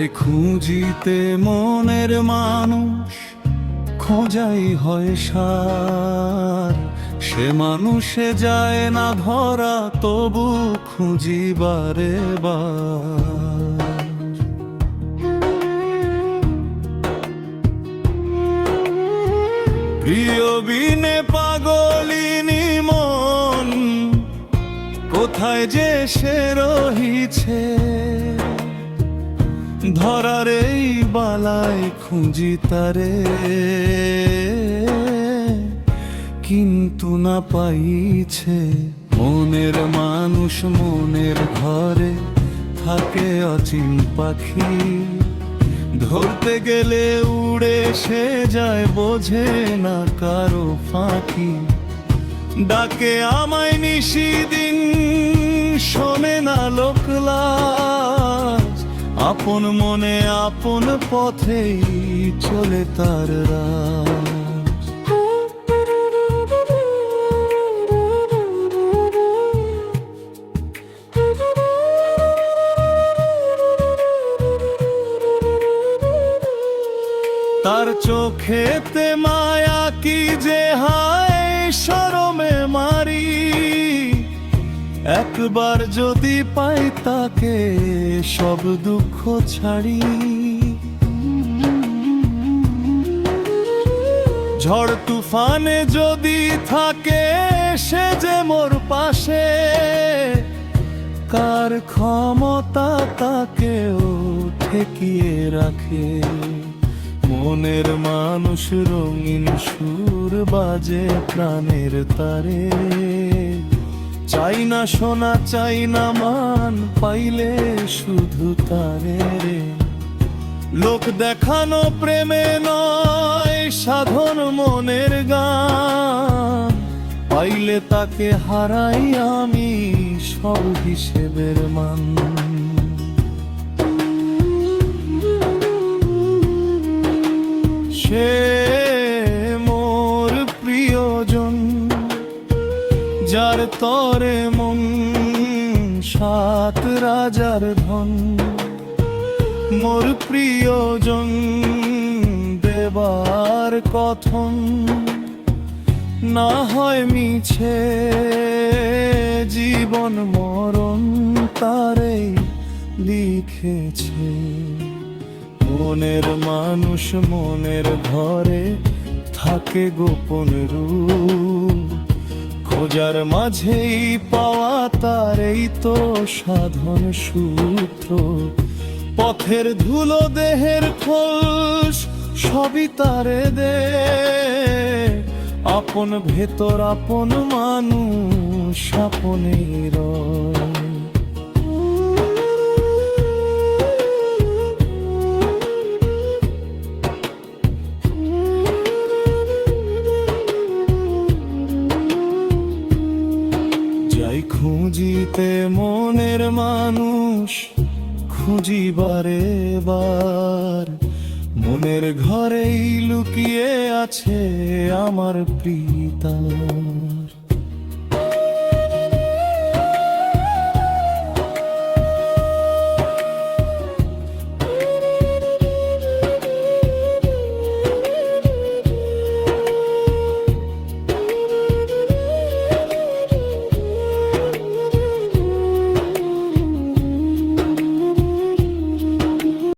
যাই খুঁজিতে মনের মানুষ, খোঁজাই হয় সার। সে মানুষে যায় না ধরা, তবু খুঁজিবারে বার। প্রিয় বিনে পাগলিনী মন, কোথায় যে সে রহিছে। ধরার এই বালায় খুঁজি তারে, কিন্তু না পাইছে। মনের মানুষ মনের ঘরে থাকে অচিন পাখি, ধরতে গেলে উড়ে সে যায়, বোঝে না কারো ফাঁকি। ডাকে আমায় নিশিদিন, শোনে না লোকলাজ। আপন মনে আপন পথেই চলে তার রাজ। তার চোখেতে মায়া কি যে হায়, শরমে মারি। একবার যদি পাই তাকে, সব দুঃখ ছাড়ি। ঝড় তুফানে যদি থাকে সে যে মোর পাশে, কার ক্ষমতা তাকেও ঠেকিয়ে রাখে। মনের মানুষ রঙিন সুর বাজে প্রাণের তারে। চাই না সোনা চাই না মান, পাইলে শুধু তারে রে। লোক দেখানো প্রেমে নয়, সাধন মনের গান। পাইলে তাকে হারাই আমি সব হিসেবের মান। সে মোর প্রিয়জন, যার তরে মন সাত রাজার ধন। মোর প্রিয়জন দেবার কথন, না হয় মিছে। জীবন মরণ তারেই লিখেছে। মনের মানুষ মনের ঘরে থাকে গোপন রূপ। খোঁজার মাঝেই পাওয়া তার এই তো সাধন সূত্র। পথের ধুলো দেহের খোলস সবই তারে দে। আপন ভেতর আপন মানুষ আপনেই রয়। খুঁজিতে মনের মানুষ, খুঁজিবারে বার। মনের ঘরেই লুকিয়ে আছে আমার প্রীতা।